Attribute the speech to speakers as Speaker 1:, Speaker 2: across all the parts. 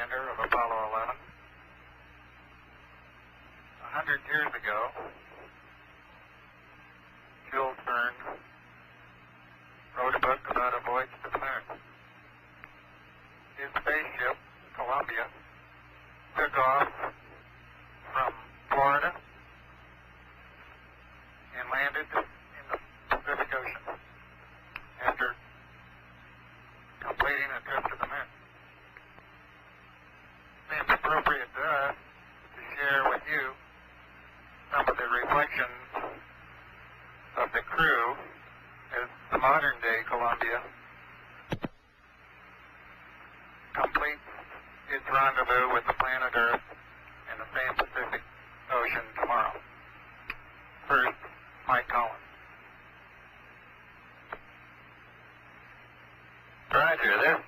Speaker 1: lander of Apollo 11. 100 years ago, Jules Verne wrote a book about a voyage to the moon. His spaceship, Columbia, took off from Florida and landed in the Pacific Ocean after completing a trip to the moon. It seems appropriate to us to share with you some of the reflections of the crew as the modern-day Columbia completes its rendezvous with the planet Earth in the same Pacific Ocean tomorrow. First, Mike Collins. Roger, this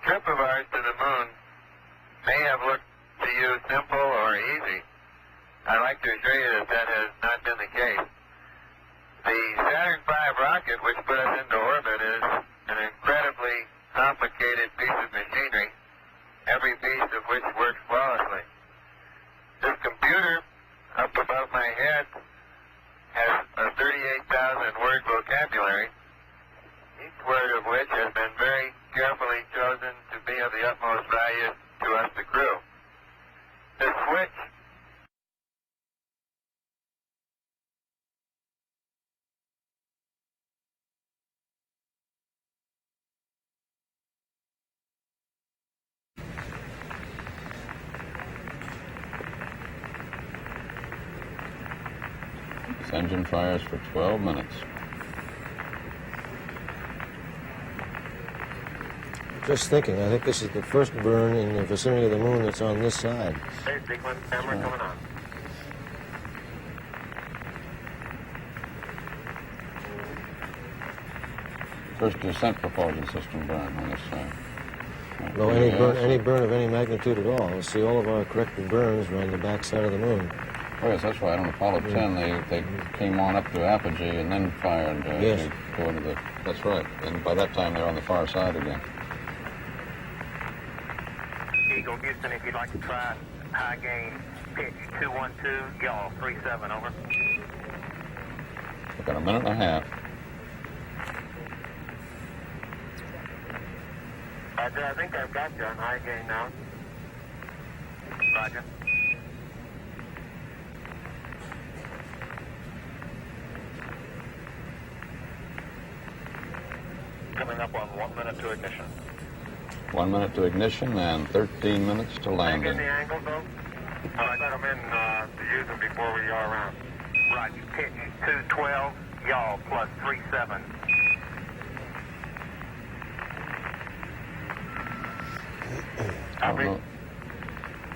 Speaker 1: trip of ours to the moon may have looked to you simple or easy. I'd like to assure you that that has not been the case. The Saturn V rocket, which put us into orbit, is an incredibly complicated piece of machinery, every piece of which works flawlessly. This computer up above my head has a 38,000-word vocabulary, each word of which has been very carefully chosen to be of the utmost value to us, the crew. The switch
Speaker 2: This engine fires for 12 minutes.
Speaker 3: Just thinking, I think this is the first burn in the vicinity of the moon that's on this side.
Speaker 1: Hey, sequence camera coming on.
Speaker 2: First descent propulsion system burn on this side.
Speaker 3: No, any burn of any magnitude at all. You'll see all of our corrected burns are on the back side of the moon.
Speaker 2: Oh, yes, that's right. On Apollo 10, they came on up to apogee and then fired
Speaker 3: Yes.
Speaker 2: to go into the... That's right. And by that time, they were on the far side again.
Speaker 1: Eagle Houston, if you'd like to try high gain pitch 212, y'all 37, over.
Speaker 2: We've got a minute and a half.
Speaker 1: Roger, I think I've got you on high gain now. Roger. Coming up on 1 minute to ignition.
Speaker 2: 1 minute to ignition and 13 minutes to landing.
Speaker 1: Get the angle, though? I let them in to use them before we are around. Roger, pitch 212, y'all plus 37.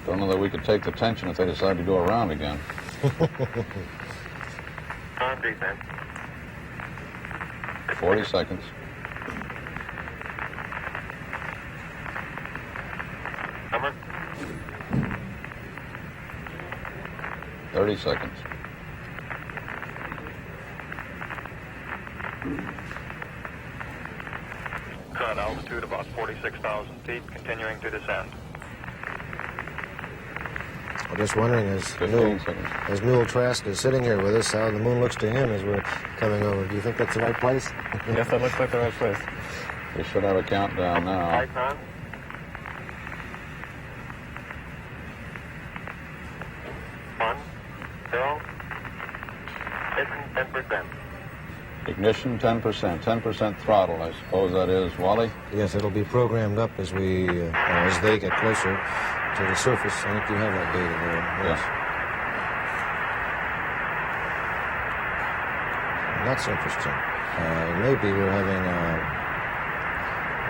Speaker 2: Don't know that we could take the tension if they decide to go around again.
Speaker 1: On defense.
Speaker 2: 40 seconds.
Speaker 1: Number?
Speaker 2: 30 seconds.
Speaker 1: Current altitude about 46,000 feet, continuing to descend.
Speaker 3: I'm just wondering,
Speaker 2: 15 seconds.
Speaker 3: as Newell Trask is sitting here with us, how the moon looks to him as we're coming over. Do you think that's the right place?
Speaker 4: Yes, that looks like the right place.
Speaker 2: We should have a countdown now.
Speaker 1: Lights on. One, two, ignition 10%.
Speaker 2: Ignition 10%. 10% throttle, I suppose that is, Wally?
Speaker 3: Yes, it'll be programmed up as as they get closer to the surface. I think you have that data there. Yes. That's interesting. Maybe we're having a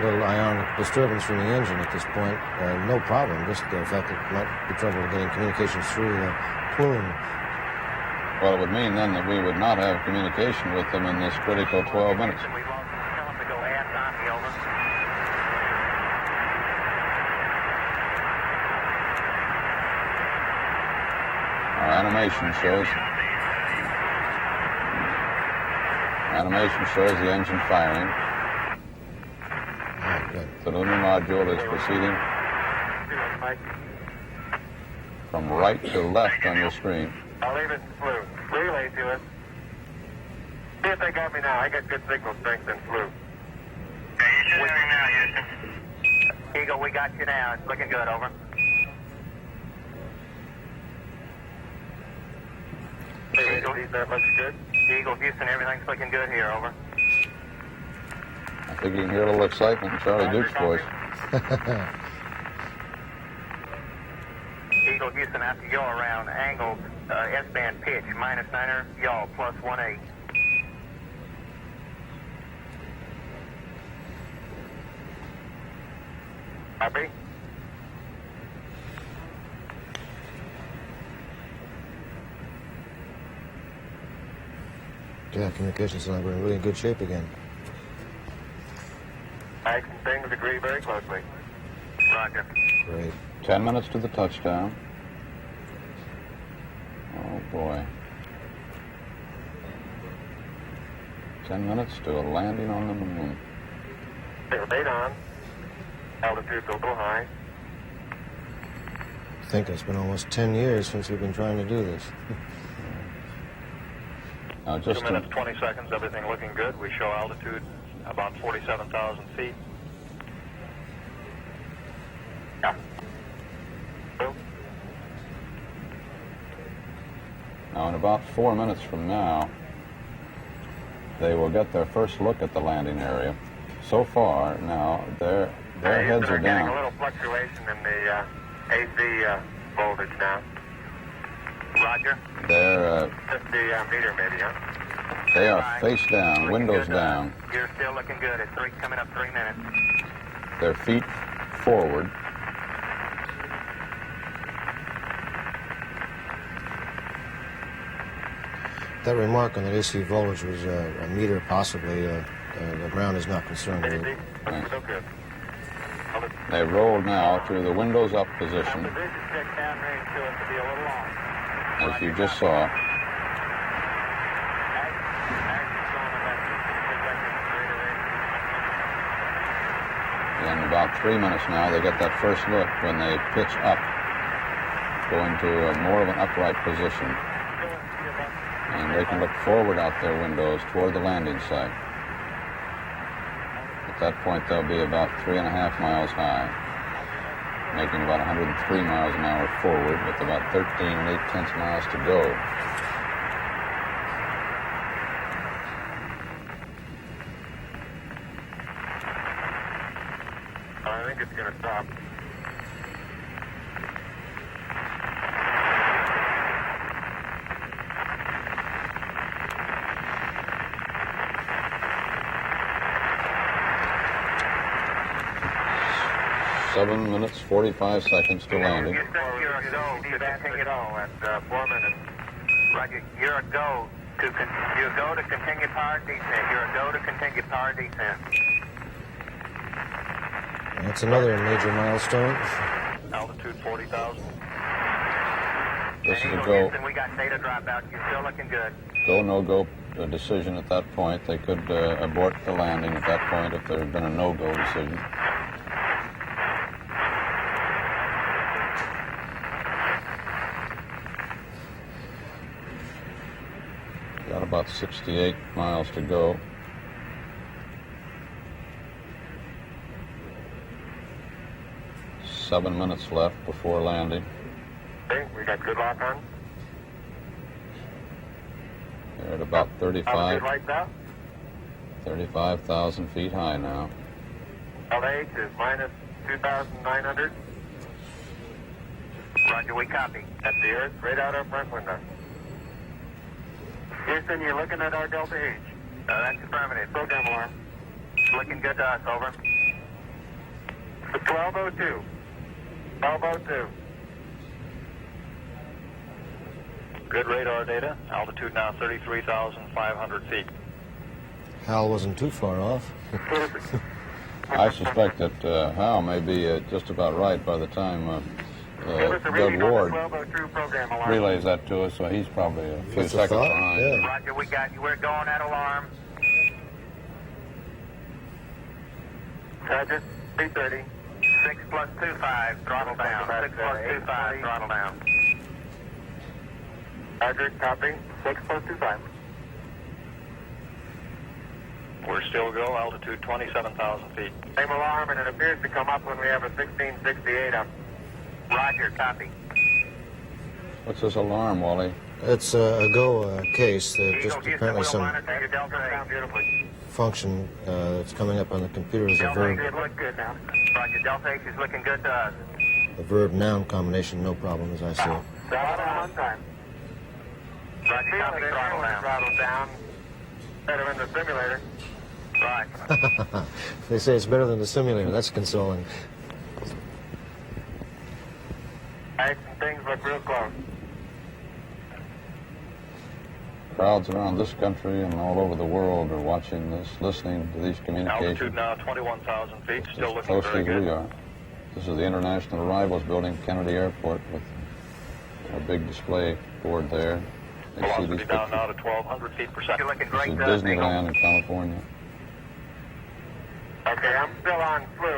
Speaker 3: little ionic disturbance from the engine at this point. No problem, just the fact that it might be trouble getting communications through the plume.
Speaker 2: Well, it would mean then that we would not have communication with them in this critical 12 minutes.
Speaker 1: We lost them. Tell them to go aft on the over.
Speaker 2: Our animation shows the engine firing.
Speaker 3: Good.
Speaker 2: The lunar module is proceeding.
Speaker 1: Mike.
Speaker 2: From right to left on your screen.
Speaker 1: I'll leave it in flu. Relay to us. See if they got me now. I got good signal strength in flu. Okay, you should have me now, Houston. Eagle, we got you now. It's looking good, over. Hey, Eagle, that looks good. Eagle, Houston, everything's looking good here, over.
Speaker 2: I think you can hear a little excitement in Charlie Duke's voice.
Speaker 1: Eagle, Houston, after yaw around, angled S-band pitch, -9er, yaw, +18. Copy.
Speaker 3: Yeah, communications sound like we're in really good shape again.
Speaker 1: Action things agree very closely. Roger.
Speaker 3: Great.
Speaker 2: 10 minutes to the touchdown. Oh, boy. 10 minutes to a landing on the moon.
Speaker 1: Date on. Altitude's a little high.
Speaker 3: I think it's been almost 10 years since we've been trying to do this.
Speaker 2: Now,
Speaker 5: 2 minutes, 20 seconds, everything looking good. We show altitude about 47,000 feet.
Speaker 1: Yeah.
Speaker 2: Now, in about 4 minutes from now, they will get their first look at the landing area. So far, now, their heads are
Speaker 1: We're getting a
Speaker 2: down.
Speaker 1: little fluctuation in the AC voltage now. Roger.
Speaker 2: They're,
Speaker 1: 50 meter maybe, huh?
Speaker 2: they are face down,
Speaker 1: Looking
Speaker 2: windows
Speaker 1: good,
Speaker 2: down,
Speaker 1: You're still looking good. It's coming up 3 minutes.
Speaker 2: their feet forward.
Speaker 3: That remark on that AC voltage was a meter possibly. The ground is not concerned with it.
Speaker 2: Thanks.
Speaker 1: Still good.
Speaker 2: They roll now to the windows up position,
Speaker 1: The vision check downrange to us to be a little long.
Speaker 2: as you just saw. In about 3 minutes now, they get that first look when they pitch up, going to more of an upright position. And they can look forward out their windows toward the landing site. At that point, they'll be about 3.5 miles high, making about 103 miles an hour forward with about 13 8/10 miles to go.
Speaker 1: I think it's going to stop.
Speaker 2: Seven minutes, 45 seconds to landing.
Speaker 1: You're a go to continue all at 4 minutes. Roger, you're a go to continue power descent. You're a go to continue power descent.
Speaker 3: That's another major milestone.
Speaker 5: Altitude 40,000.
Speaker 2: This is a
Speaker 1: Eagle
Speaker 2: go,
Speaker 1: Houston, we got data dropout. You're still looking good.
Speaker 2: no-go decision at that point. They could abort the landing at that point if there had been a no-go decision. Got about 68 miles to go. Seven minutes left before landing.
Speaker 1: Okay, we got good lock on.
Speaker 2: They're at about
Speaker 1: Altitude lights out.
Speaker 2: 35,000 feet high now.
Speaker 1: LH is minus 2,900. Roger, we copy. At the Earth, right out our front window. Houston, you're looking at our Delta H. That's affirmative. Program alarm. Looking good to us, over. 1202. 1202.
Speaker 5: Good radar data. Altitude now 33,500 feet.
Speaker 3: Hal wasn't too far off.
Speaker 2: I suspect that Hal may be just about right by the time
Speaker 1: Give us a
Speaker 2: Doug
Speaker 1: reading on the
Speaker 2: Ward
Speaker 1: 1202 program alarm.
Speaker 2: relays that to us, so he's probably a few
Speaker 3: That's a
Speaker 2: seconds
Speaker 3: thought,
Speaker 2: behind.
Speaker 3: yeah.
Speaker 1: Roger, we got you. We're going at alarm. Roger, 330. 6 plus 25, throttle down. 6 plus 25, throttle down.
Speaker 5: Roger, copy. 6 plus 25. We're still go, altitude 27,000 feet.
Speaker 1: Same alarm, and it appears to come up when we have a 1668 up. Roger, copy.
Speaker 2: What's this alarm, Wally?
Speaker 3: It's a go case. Just
Speaker 1: Eagle, Houston,
Speaker 3: apparently
Speaker 1: we'll
Speaker 3: some
Speaker 1: monitor your Delta down beautifully.
Speaker 3: function that's coming up on the computer as a
Speaker 1: Delta
Speaker 3: verb.
Speaker 1: H look good now. Roger, Delta H is looking good to us.
Speaker 3: A verb-noun combination, no problem as I see it.
Speaker 1: Throttle down one time. Roger, copy, throttle down. Throttle down. Better in the simulator. Right.
Speaker 3: They say it's better than the simulator. That's consoling.
Speaker 1: Right, and things look real close.
Speaker 2: Crowds around this country and all over the world are watching this, listening to these
Speaker 5: Altitude
Speaker 2: communications
Speaker 5: now 21,000 feet, still
Speaker 2: as
Speaker 5: looking
Speaker 2: closely
Speaker 5: very
Speaker 2: as we
Speaker 5: good.
Speaker 2: are. This is the International Arrivals Building, Kennedy Airport, with a big display board there. They see
Speaker 5: Velocity
Speaker 2: these
Speaker 5: down
Speaker 2: pictures.
Speaker 5: now to 1,200 feet per
Speaker 1: You're
Speaker 5: second.
Speaker 1: looking
Speaker 2: This
Speaker 1: great
Speaker 2: is
Speaker 1: to us, Eagle.
Speaker 2: Disneyland in California.
Speaker 1: Okay, I'm still on flu,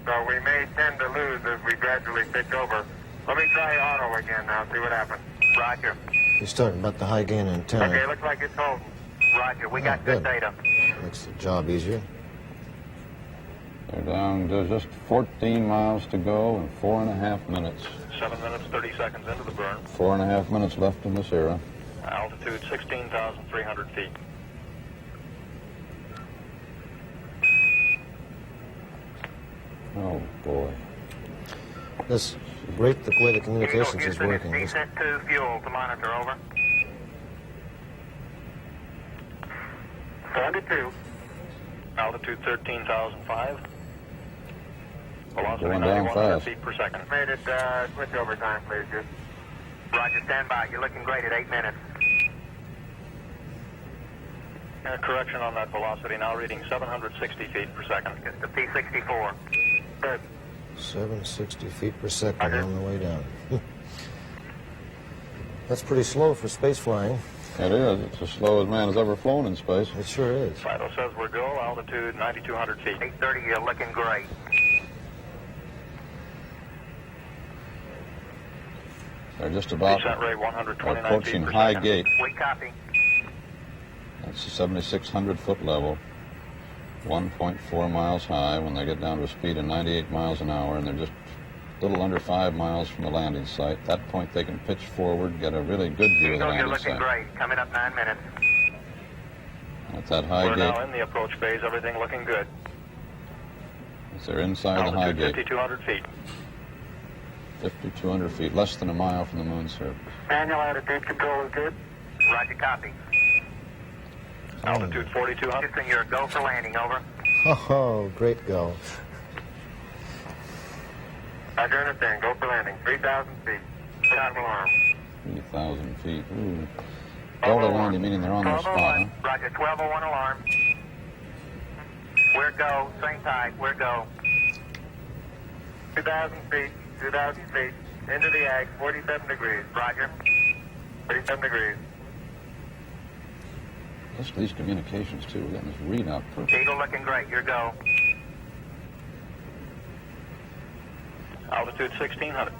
Speaker 1: so we may tend to lose as we gradually pitch over. Let me try auto again now, see what happens. Roger.
Speaker 3: He's talking about the high gain antenna.
Speaker 1: Okay, looks like it's holding. Roger, we got
Speaker 3: good.
Speaker 1: good data.
Speaker 3: Makes the job easier.
Speaker 2: They're down to just 14 miles to go in 4.5 minutes.
Speaker 5: 7 minutes, 30 seconds into the burn.
Speaker 2: 4.5 minutes left in this era.
Speaker 5: Altitude 16,300 feet.
Speaker 2: Oh, boy.
Speaker 3: This great the way the
Speaker 1: Eagle,
Speaker 3: communications is
Speaker 1: Houston,
Speaker 3: working.
Speaker 1: it's descent to fuel to monitor, over. 72.
Speaker 5: Altitude 13,005. Velocity
Speaker 2: Going down
Speaker 5: 9,100
Speaker 2: fast.
Speaker 5: feet per second.
Speaker 1: Made it, switch over time, please, Houston. Roger, stand by. You're looking great at 8 minutes.
Speaker 5: Correction on that velocity, now reading 760 feet per second.
Speaker 1: It's the P-64. Good.
Speaker 3: 760 feet per second on the way down. That's pretty slow for space flying.
Speaker 2: It is. It's as slow as man has ever flown in space.
Speaker 3: It sure is.
Speaker 5: Fido says we're go, altitude 9,200 feet.
Speaker 1: 8:30, you're looking great.
Speaker 2: They're just about
Speaker 5: Descent rate 129 feet
Speaker 2: approaching
Speaker 5: per
Speaker 2: High
Speaker 5: second.
Speaker 2: Gate.
Speaker 1: We copy.
Speaker 2: That's the 7,600 foot level. 1.4 miles high when they get down to a speed of 98 miles an hour, and they're just a little under 5 miles from the landing site. At that point, they can pitch forward, get a really good view of the
Speaker 1: Eagle, you're
Speaker 2: landing
Speaker 1: looking
Speaker 2: site.
Speaker 1: great. Coming up 9 minutes.
Speaker 2: That's that High
Speaker 5: We're now
Speaker 2: Gate.
Speaker 5: in the approach phase, everything looking good.
Speaker 2: As they're inside the High
Speaker 5: Altitude
Speaker 2: Gate.
Speaker 5: 5,200 feet.
Speaker 2: 5,200 feet, less than a mile from the moon's surface.
Speaker 1: Manual attitude control is good. Roger, copy.
Speaker 5: Altitude 4,200.
Speaker 1: Houston, you're a go for landing, over.
Speaker 3: Oh, great go.
Speaker 1: Roger, understand. Go for landing. 3,000 feet. Time alarm.
Speaker 2: 3,000 feet. Ooh. Delta landing, meaning they're on their spot, huh?
Speaker 1: Roger, 1201 alarm. We're go. Same tide. We're go. 2,000 feet. 2,000 feet. Into the ag. 47 degrees. Roger. 47 degrees.
Speaker 2: Listen to these communications, too. We're getting this readout perfect.
Speaker 1: Eagle looking great. Your go.
Speaker 5: Altitude 1,600.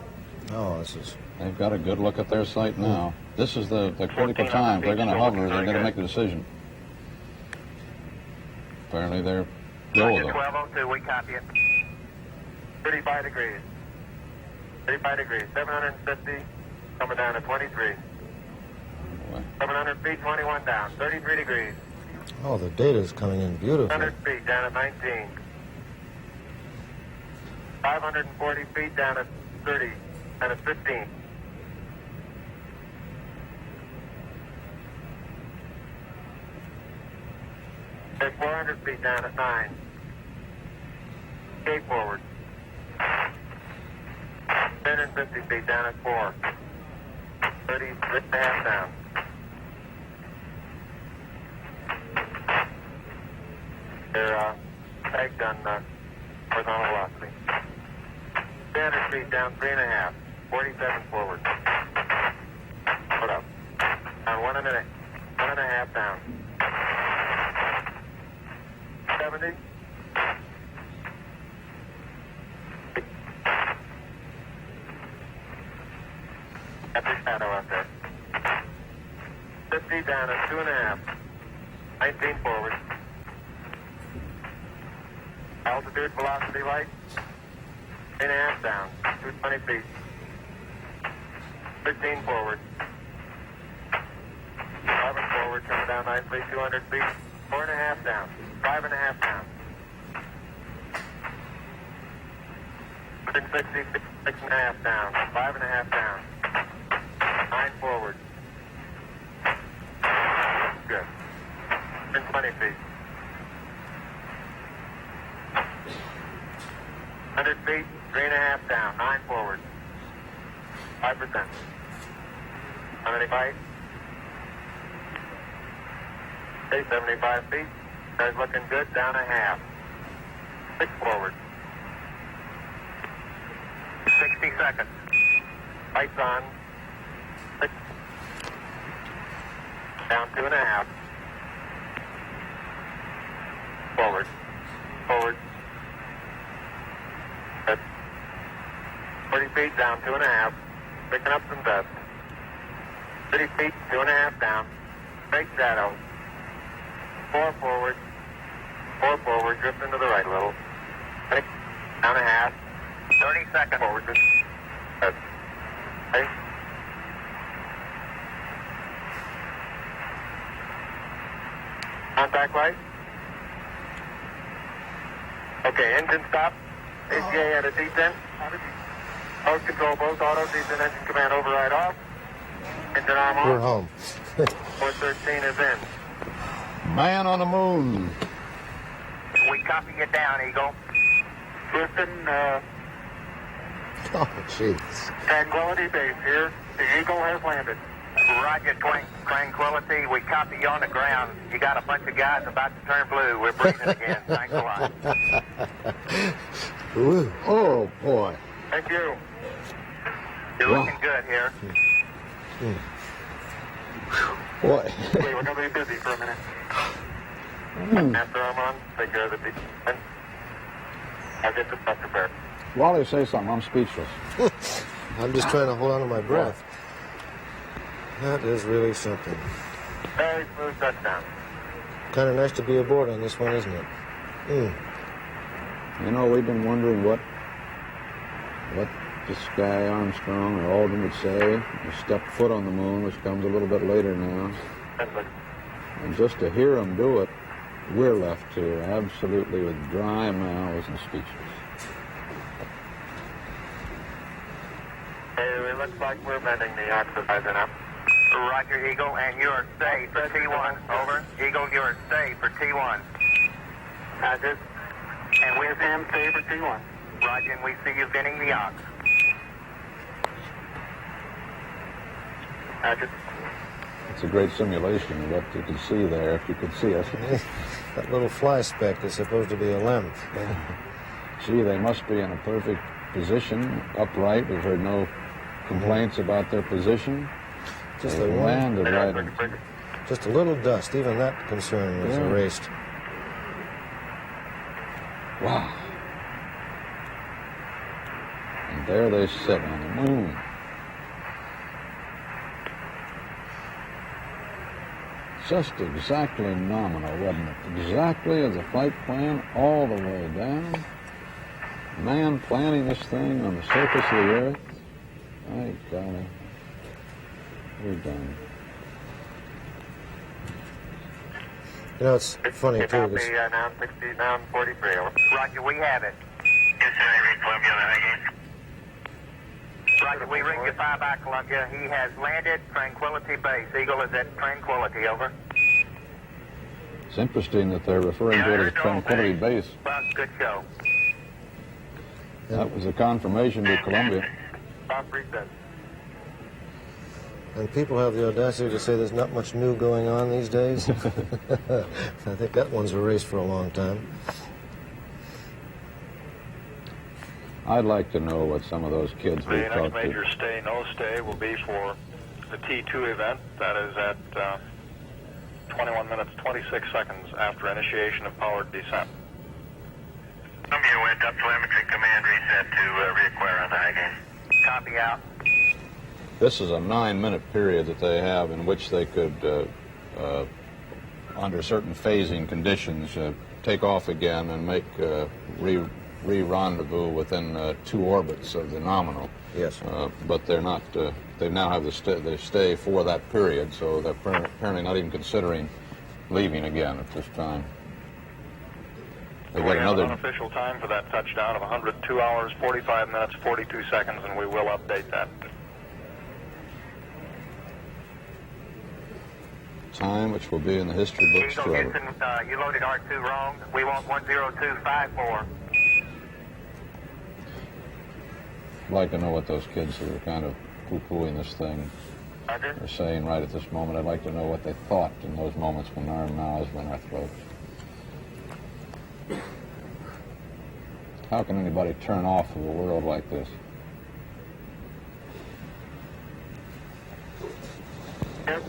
Speaker 3: Oh, this is...
Speaker 2: They've got a good look at their site now. This is the critical
Speaker 5: 1,400
Speaker 2: time. They're going to
Speaker 5: feet,
Speaker 2: hover.
Speaker 5: still
Speaker 2: They're
Speaker 5: looking
Speaker 2: going to
Speaker 5: very
Speaker 2: make a decision. Apparently, they're go,
Speaker 1: Roger,
Speaker 2: though.
Speaker 1: 1202. We copy it. 35 degrees. 35 degrees. 750. Coming down to 23. 700 feet, 21 down. 33 degrees.
Speaker 3: Oh, the data is coming in beautifully.
Speaker 1: 100 feet down at 19. 540 feet down at 30. Down at 15. Take 400 feet down at 9. Skate forward. 1050 feet down at 4. 30 and a half down. They're tagged on horizontal velocity. 300 feet down, 3.5. 47 forward. Put up. And 1.5 down. 70. Every shadow out there. 50 down at 2.5. 19 forward. Altitude, velocity light. 8.5 down. 220 feet. 15 forward. 11 forward, coming down nicely, 200 feet. 4.5 down. 5.5 down. 160 feet, 6.5 down. 5.5 down. 9 forward. Good. 120 feet. 100 feet, 3.5 down. 9 forward. 5%. 75. Okay, 75 feet. Car's looking good. Down a half. 6 forward. 60 seconds. Lights on. 6. Down 2.5. Forward. Forward. Good. 40 feet down 2.5. Picking up some dust. 30 feet, 2.5 down. Straight shadow. 4 forward. 4 forward. Drift into the right a little. 6. Down a half. 30 seconds. Forward. Good. Okay. Contact light. Okay, engine stop. ACA at a descent. Mode control both auto, descent engine command override off. Engine arm on.
Speaker 3: We're home.
Speaker 1: 413 is in.
Speaker 2: Man on the moon.
Speaker 1: We copy you down, Eagle. Houston,
Speaker 3: Oh, jeez.
Speaker 1: Tranquility Base here. The Eagle has landed. Roger, Tranquility. We copy you on the ground. You got a bunch of guys about to turn blue. We're breathing again. Thanks a lot.
Speaker 3: Woo.
Speaker 2: Oh, boy.
Speaker 1: Thank you. You're
Speaker 2: Wow.
Speaker 1: looking good here.
Speaker 2: Boy.
Speaker 1: Okay, we're going to be busy for a minute. After I'm on, take care of the descent. I'll get the stuff prepared.
Speaker 2: Wally, say something. I'm speechless.
Speaker 3: I'm just trying to hold on to my breath. That is really something.
Speaker 1: Very smooth touchdown.
Speaker 3: Kind of nice to be aboard on this one, isn't it?
Speaker 2: You know, we've been wondering what this guy Armstrong or Aldrin would say. He stepped foot on the moon, which comes a little bit later now. And just to hear him do it, we're left to absolutely with dry mouths and speechless.
Speaker 1: Hey, it looks like we're bending the oxidizing up. Roger, Eagle, and you're safe for T1. Over. Eagle, you're safe for T1. Roger. And we're Sam, safe for T1. Roger, and we see you bending the ox. Roger.
Speaker 2: It's a great simulation of what you can see there, if you could see us.
Speaker 3: That little fly speck is supposed to be a limb.
Speaker 2: Gee, they must be in a perfect position, upright. We've heard no complaints about their position.
Speaker 3: Just
Speaker 2: They
Speaker 3: a
Speaker 2: landed right in.
Speaker 3: Just a little dust. Even that concern was
Speaker 2: Yeah.
Speaker 3: erased.
Speaker 2: Wow. And there they sit on the moon. Just exactly nominal, wasn't it? Exactly as a flight plan all the way down. Man planning this thing on the surface of the earth. My golly. We're done.
Speaker 3: You know, it's funny, too.
Speaker 1: Copy,
Speaker 3: This,
Speaker 1: now 60, now 43. Roger, we have it.
Speaker 6: Yes, sir. I read Columbia on the high gate.
Speaker 1: Roger, we ring you 5 by Columbia. He has landed Tranquility Base. Eagle is at Tranquility, over.
Speaker 2: It's interesting that they're referring to it as Tranquility Base.
Speaker 1: Well, good show.
Speaker 2: That was a confirmation to Columbia.
Speaker 1: Stop reset.
Speaker 3: and people have the audacity to say there's not much new going on these days. I think that one's erased for a long time.
Speaker 2: I'd like to know what some of those kids we
Speaker 5: The next
Speaker 2: talked
Speaker 5: major
Speaker 2: to.
Speaker 5: stay, no stay, will be for the T2 event. That is at 21 minutes, 26 seconds after initiation of powered descent.
Speaker 6: Columbia went up telemetry command reset to reacquire on the high gate.
Speaker 1: Copy out.
Speaker 2: This is a 9-minute period that they have in which they could, under certain phasing conditions, take off again and make re-rendezvous within 2 orbits of the nominal.
Speaker 3: Yes.
Speaker 2: But they're not. They now have the stay for that period, so they're apparently not even considering leaving again at this time. They
Speaker 5: We
Speaker 2: got
Speaker 5: have an
Speaker 2: another.
Speaker 5: unofficial time for that touchdown of 102 hours, 45 minutes, 42 seconds, and we will update that.
Speaker 2: Time which will be in the history books
Speaker 6: Eagle
Speaker 2: forever.
Speaker 6: Houston, you loaded R2 wrong. We want 10254.
Speaker 2: I'd like to know what those kids who are kind of poo-pooing this thing
Speaker 6: Roger.
Speaker 2: are saying right at this moment. I'd like to know what they thought in those moments when our mouths were in our throats. How can anybody turn off of a world like this?
Speaker 6: Yep.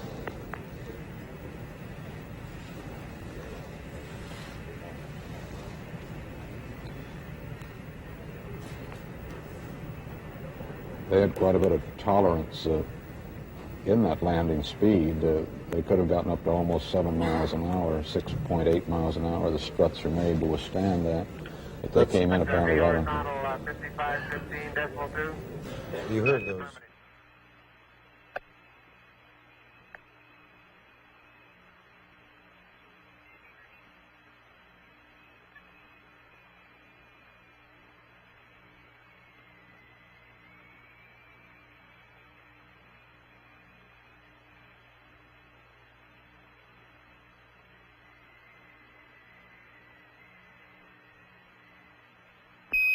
Speaker 2: They had quite a bit of tolerance in that landing speed. They could have gotten up to almost 7 miles an hour, 6.8 miles an hour. The struts are made to withstand that. But they came in apparently right on.
Speaker 6: Horizontal 5515.2.
Speaker 3: You heard those.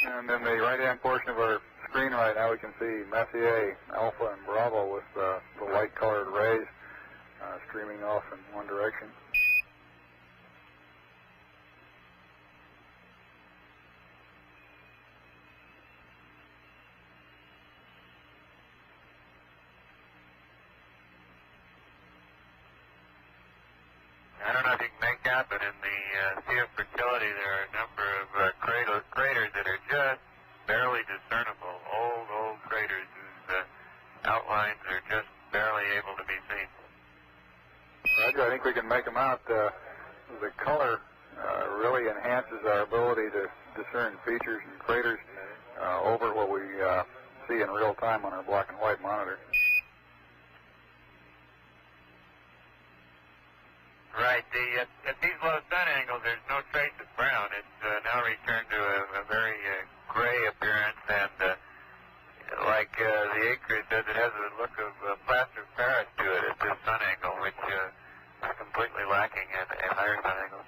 Speaker 7: And in the right-hand portion of our screen right now, we can see Messier, Alpha, and Bravo with the light-colored rays streaming off in one direction.
Speaker 1: I don't know if you can make out, but in the Sea of Fertility, there are a number of craters that are just barely discernible. Old craters whose outlines are just barely able to be seen.
Speaker 7: Roger, I think we can make them out. The color really enhances our ability to discern features and craters over what we see in real time on our black and white monitor.
Speaker 1: Right. At these low sun angles, there's no trace of brown. It's now returned to a very gray appearance, and like the acreage says, it has a look of plaster of Paris to it at this sun angle, which is completely lacking at higher sun angles.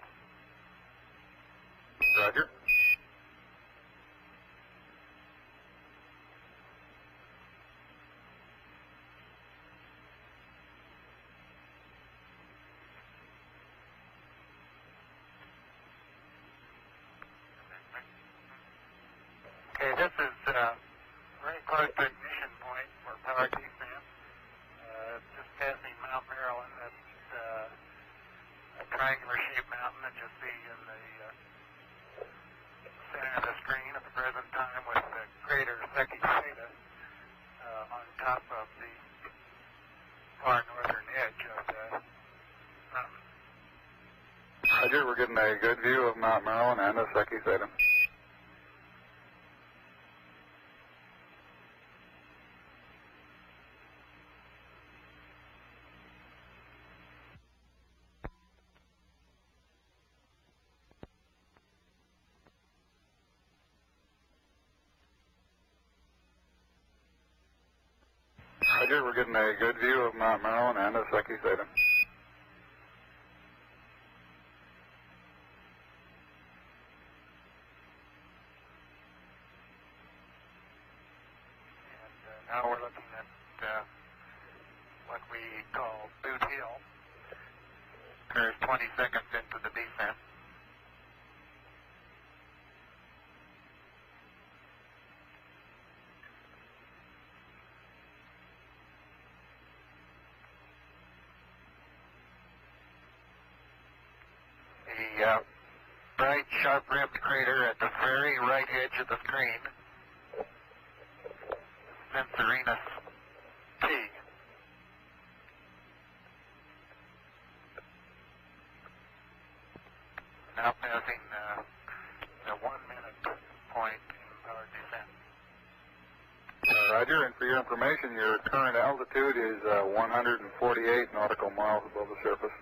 Speaker 7: Roger.
Speaker 1: Okay, this is very close to ignition point for power descent. Just passing Mount Maryland. That's a triangular-shaped mountain that you see in the center of the screen at the present time, with the crater Secchi Theta on top of the far northern edge of the mountain.
Speaker 7: Roger, we're getting a good view of Mount Maryland and the Secchi Theta. Roger, we're getting a good view of Mount Maryland and the Secchi Theta.
Speaker 1: And now we're looking at what we call Boot Hill. Occurs 20 seconds into the descent. The bright, sharp-rimmed crater at the very right edge of the screen, Censorinus T.
Speaker 7: Roger, and for your information, your current altitude is 148 nautical miles above the surface.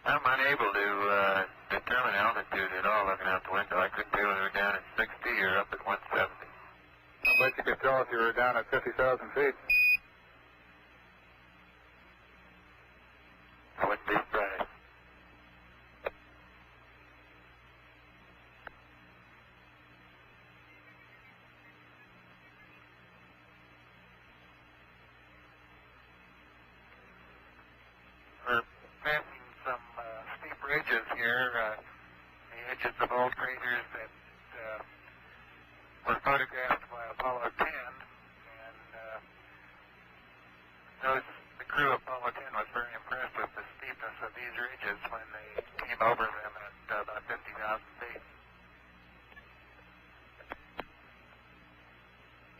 Speaker 1: I'm unable to determine altitude at all looking out the window. I couldn't tell whether we're down at 60 or up at 170.
Speaker 7: I bet you could tell if you were down at 50,000 feet.
Speaker 1: I wouldn't be surprised. We're passing some steep ridges here, the edges of old craters that were photographed by Apollo 10, and the crew of Apollo 10 was very impressed with the steepness of these ridges when they came over them at about 50,000 feet.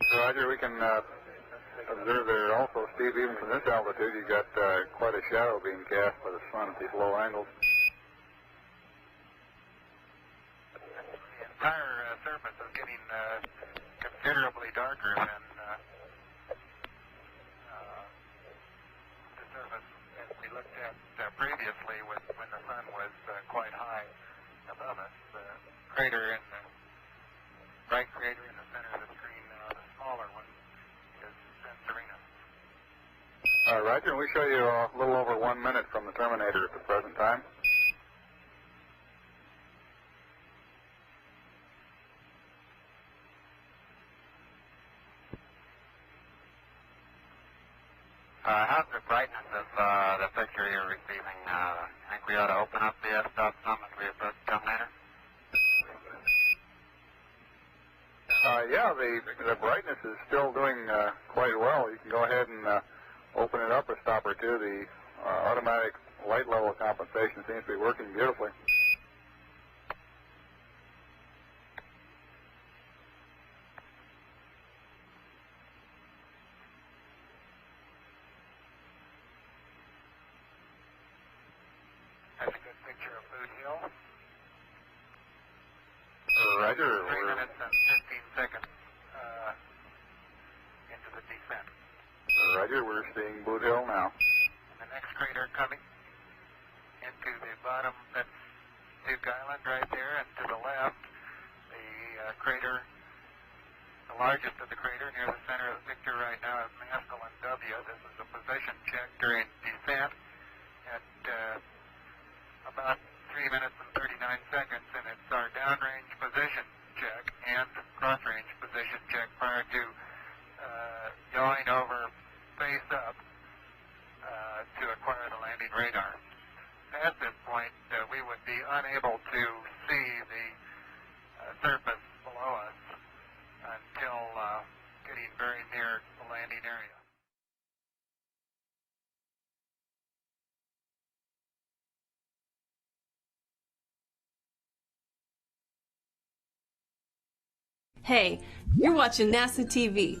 Speaker 7: So, Roger, we can observe there also, Steve, even from this altitude, you got quite a shadow being cast by the sun at these low angles.
Speaker 1: The entire surface is getting considerably darker than the surface as we looked at previously when the sun was quite high above us. The crater in the bright crater in the center of the screen now, the smaller one, is Censorinus.
Speaker 7: Roger, we show you a little over 1 minute from the terminator at the present time.
Speaker 1: How's the brightness of the picture you're receiving? I think we ought to open up the f-stop some as we approach the terminator.
Speaker 7: Yeah, the brightness is still doing quite well. You can go ahead and open it up a stop or two. The automatic light level compensation seems to be working beautifully.
Speaker 1: That's a good picture of Boot Hill.
Speaker 7: Roger.
Speaker 1: 3 minutes and 15 seconds into the descent.
Speaker 7: Roger, we're seeing Boot Hill now.
Speaker 1: And the next crater coming into the bottom, that's Duke Island right there, and to the left, the crater, the largest of the crater near the center of the picture right now is Maskelyne W. This is a position check during descent at about 3 minutes and 39 seconds, and it's our downrange position check and cross-range position check prior to yawing over face up to acquire the landing radar. At this point, we would be unable to see the surface below us until getting very near the landing area.
Speaker 8: Hey, you're watching NASA TV.